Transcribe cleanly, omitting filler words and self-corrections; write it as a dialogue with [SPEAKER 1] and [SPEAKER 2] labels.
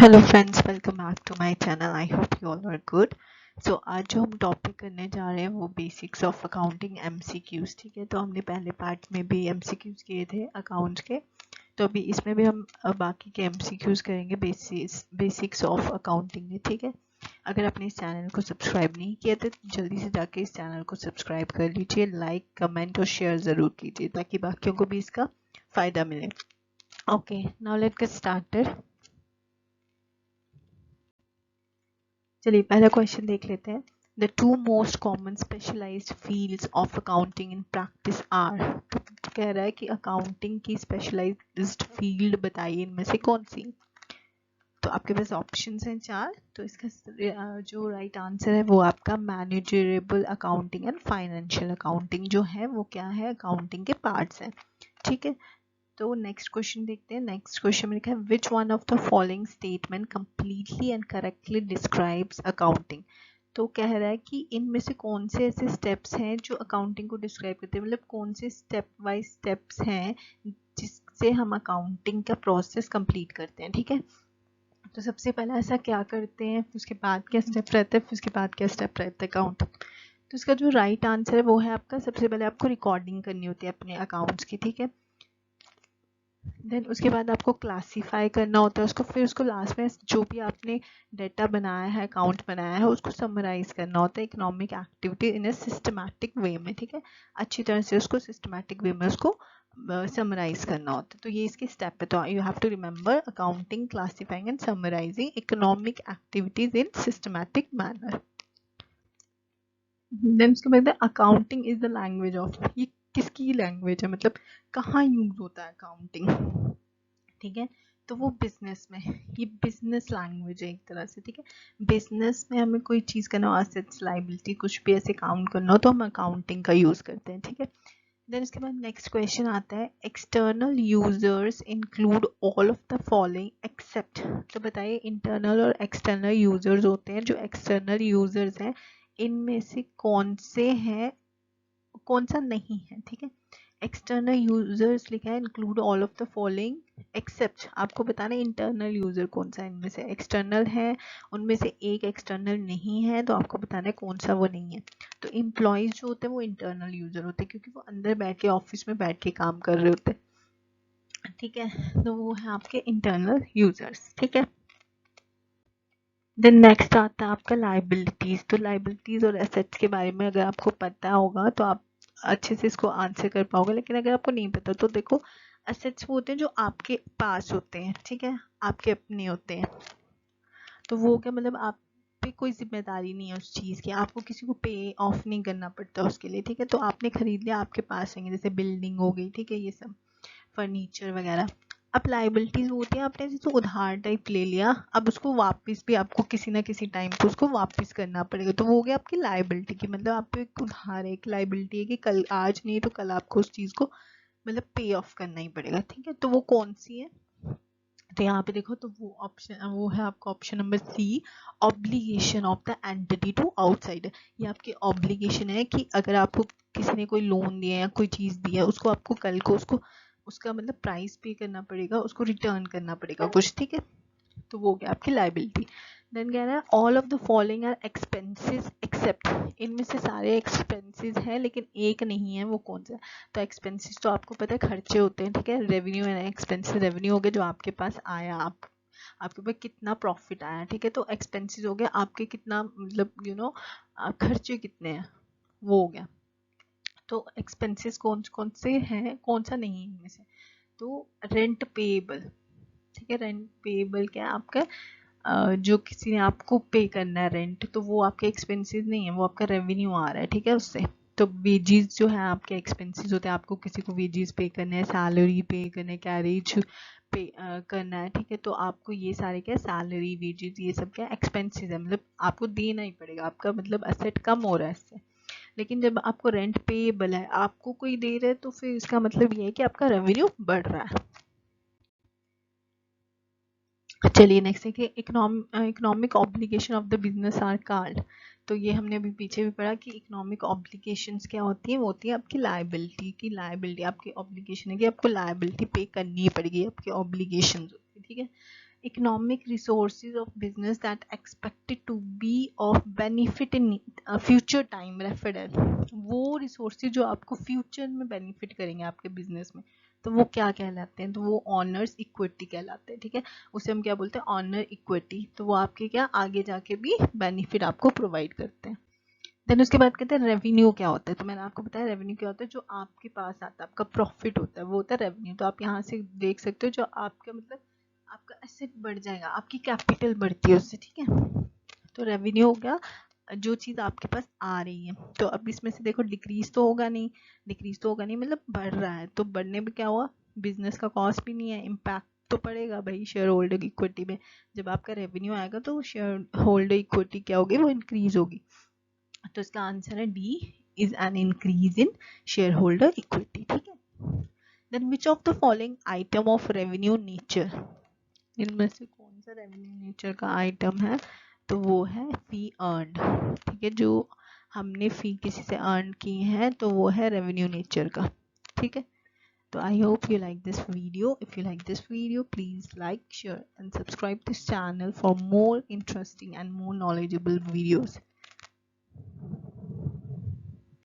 [SPEAKER 1] Hello friends, welcome back to my channel. I hope you all are good. So आज जो हम topic करने जा रहे हैं वो बेसिक्स ऑफ अकाउंटिंग एमसीक्यूज। ठीक है, तो हमने पहले पार्ट में भी एमसीक्यूज किए थे अकाउंट्स के, तो अभी इसमें भी हम बाकी के एमसीक्यूज करेंगे बेसिक्स ऑफ अकाउंटिंग में। ठीक है, अगर आपने इस चैनल को सब्सक्राइब नहीं किया तो जल्दी से जाके इस चैनल को सब्सक्राइब कर लीजिए, लाइक कमेंट और शेयर ज़रूर कीजिए ताकि बाकियों को भी इसका फ़ायदा मिले। Okay, now let's get started. चलिए पहला क्वेश्चन देख लेते हैं। The two most common specialised fields of accounting in practice are. तो कह रहा है कि अकाउंटिंग की स्पेशलाइज्ड फील्ड बताइए, इनमें से कौन सी। तो आपके पास ऑप्शंस हैं चार, तो इसका जो राइट आंसर है वो आपका मैनेजरेबल अकाउंटिंग एंड फाइनेंशियल अकाउंटिंग जो है वो क्या है, अकाउंटिंग के पार्ट्स हैं। ठीक है, तो नेक्स्ट क्वेश्चन देखते हैं। नेक्स्ट क्वेश्चन में लिखा है which one of the following statement completely and correctly describes accounting. तो कह रहा है कि इनमें से कौन से ऐसे स्टेप्स हैं जो अकाउंटिंग को डिस्क्राइब करते हैं, मतलब कौन से स्टेप वाइज स्टेप्स हैं जिससे हम अकाउंटिंग का प्रोसेस कंप्लीट करते हैं। ठीक है, तो सबसे पहले ऐसा क्या करते हैं, उसके बाद क्या स्टेप रहता है, फिर उसके बाद क्या स्टेप रहता है अकाउंट। तो इसका जो राइट आंसर है वो है आपका, सबसे पहले आपको रिकॉर्डिंग करनी होती है अपने अकाउंट्स की। ठीक है, देन उसके बाद आपको क्लासीफाई करना होता है उसको, फिर उसको लास्ट में जो भी आपने डेटा बनाया है, अकाउंट बनाया है, उसको समराइज करना होता है economic activity in A systematic way में। ठीक है, अच्छी तरह से उसको सिस्टमैटिक वे में उसको समराइज करना होता है। तो ये इसके स्टेप है। तो you have to remember accounting, classifying and summarising economic activities in systematic manner. Then उसके बाद accounting is the language of, ये किसकी लैंग्वेज है, मतलब कहाँ यूज होता है अकाउंटिंग। ठीक है, तो वो बिजनेस में, ये बिजनेस लैंग्वेज है एक तरह से। ठीक है, बिजनेस में हमें कोई चीज़ करना हो, असेट्स लायबिलिटी कुछ भी ऐसे काउंट करना हो तो हम अकाउंटिंग का यूज़ करते हैं। ठीक है, देन उसके बाद नेक्स्ट क्वेश्चन आता है external users include all of the following except. तो बताइए इंटरनल और एक्सटर्नल यूजर्स होते हैं, जो एक्सटर्नल यूजर्स हैं इनमें से कौन से हैं, कौन सा नहीं है। ठीक है, एक्सटर्नल यूजर्स लिखा है include all of the following except, आपको बताना है इंटरनल यूजर कौन सा है, इनमें से एक्सटर्नल है उनमें से एक एक्सटर्नल नहीं है, तो आपको बताना है कौन सा वो नहीं है। तो एम्प्लॉयज जो होते हैं वो इंटरनल यूजर होते हैं क्योंकि वो अंदर बैठ के ऑफिस में बैठ के काम कर रहे होते हैं। ठीक है, तो वो है आपके इंटरनल यूजर्स। ठीक है, देन नेक्स्ट आता है आपका लाइबिलिटीज। तो लाइबिलिटीज और एसेट्स के बारे में अगर आपको पता होगा तो आप अच्छे से इसको आंसर कर पाओगे, लेकिन अगर आपको नहीं पता तो देखो, एसेट्स वो होते हैं जो आपके पास होते हैं। ठीक है, आपके अपने होते हैं, तो वो क्या मतलब आप पे कोई जिम्मेदारी नहीं है उस चीज़ की, आपको किसी को पे ऑफ नहीं करना पड़ता उसके लिए। ठीक है, तो आपने खरीद लिया, आपके पास रहेंगे, जैसे बिल्डिंग हो गई। ठीक है, ये सब फर्नीचर वगैरह। अब लाइबिलिटीज होती है, आपने जैसे उधार टाइप ले लिया, अब उसको वापस भी आपको किसी ना किसी टाइम पे उसको वापस करना पड़ेगा, तो वो हो गया आपकी लाइबिलिटी की, मतलब आप पे एक उधार है, एक लाइबिलिटी है कि कल, आज नहीं तो कल आपको उस चीज़ को मतलब पे ऑफ करना ही पड़ेगा। ठीक है, तो वो कौन सी है, तो यहाँ पे देखो, तो वो ऑप्शन वो है आपका option number C, obligation of the entity to outsider. ये आपकी ऑब्लिगेशन है कि अगर आपको किसी ने कोई लोन दिया या कोई चीज़ दिया, उसको आपको कल को उसको उसका मतलब प्राइस पे करना पड़ेगा, उसको रिटर्न करना पड़ेगा कुछ। ठीक है, तो वो हो गया आपकी लाइबिलिटी। देन कह रहा है all of the following are expenses except, इनमें से सारे एक्सपेंसेस हैं लेकिन एक नहीं है, वो कौन सा है। तो एक्सपेंसेस तो आपको पता है खर्चे होते हैं। ठीक है, रेवेन्यू एंड एक्सपेंसेस, रेवेन्यू हो गया जो आपके पास आया, आपके पास कितना प्रॉफिट आया। ठीक है, तो एक्सपेंसेस हो गया आपके कितना मतलब खर्चे कितने हैं, वो हो गया। तो एक्सपेंसेस कौन कौन से हैं, कौन सा नहीं है इनमें से। तो रेंट पेएबल, ठीक है, रेंट पेएबल क्या है आपका, जो किसी ने आपको पे करना है रेंट, तो वो आपके एक्सपेंसेस नहीं है, वो आपका रेवेन्यू आ रहा है। ठीक है, उससे। तो वेजीज जो है आपके एक्सपेंसेस होते हैं, आपको किसी को वेजीज पे करना है, सैलरी पे करना है, कैरेज पे करना है। ठीक है, तो आपको ये सारे क्या, सैलरी वेजेस ये सब क्या एक्सपेंसेस है, मतलब आपको देना ही पड़ेगा, आपका मतलब असेट कम हो रहा है इससे। लेकिन जब आपको रेंट पेएबल है, आपको कोई दे रहा है, तो फिर इसका मतलब ये है कि आपका रेवेन्यू बढ़ रहा है। चलिए नेक्स्ट है कि economic obligation of the business are card. तो ये हमने अभी पीछे भी पढ़ा कि इकोनॉमिक ऑब्लिगेशंस क्या होती है, वो होती है आपकी लायबिलिटी की, लायबिलिटी आपकी ऑब्लिगेशन है कि आपको लायबिलिटी पे करनी ही पड़ेगी, आपकी ऑब्लिगेशन होती है। ठीक है, economic resources of business that expected to be of benefit in future time referred as। वो resources जो आपको future में benefit करेंगे आपके business में, तो वो क्या कहलाते हैं, तो वो ऑनर्स इक्विटी कहलाते हैं। ठीक है, उसे हम क्या बोलते हैं, ऑनर इक्विटी। तो वो आपके क्या आगे जाके भी बेनिफिट आपको प्रोवाइड करते हैं। देन उसके बाद कहते हैं रेवेन्यू क्या होता है। तो मैंने आपको बताया रेवेन्यू क्या होता है, जो आपके पास आता है, आपका प्रॉफिट होता है, वो होता है रेवेन्यू। तो आप यहाँ से देख सकते हो, जो आपका मतलब आपका एसेट बढ़ जाएगा, आपकी कैपिटल बढ़ती है उससे। ठीक है, तो रेवेन्यू हो गया जो चीज़ आपके पास आ रही है। तो अब इसमें से देखो डिक्रीज तो होगा नहीं, डिक्रीज तो होगा नहीं, मतलब बढ़ रहा है। तो बढ़ने में क्या हुआ, बिजनेस का कॉस्ट भी नहीं है, इम्पैक्ट तो पड़ेगा भाई शेयर होल्डर इक्विटी में। जब आपका रेवेन्यू आएगा तो शेयर होल्डर इक्विटी क्या होगी, वो इंक्रीज होगी। तो इसका आंसर है D, is an increase in shareholder equity. ठीक है, then which of the following item of revenue nature, इनमें से कौन सा रेवेन्यू नेचर का आइटम है, तो वो है फी अर्न। ठीक है, जो हमने फी किसी से अर्न की है तो वो है रेवेन्यू नेचर का। ठीक है, तो आई hope you like this video. If you like this video, please like, share and subscribe this channel for more interesting and more knowledgeable videos.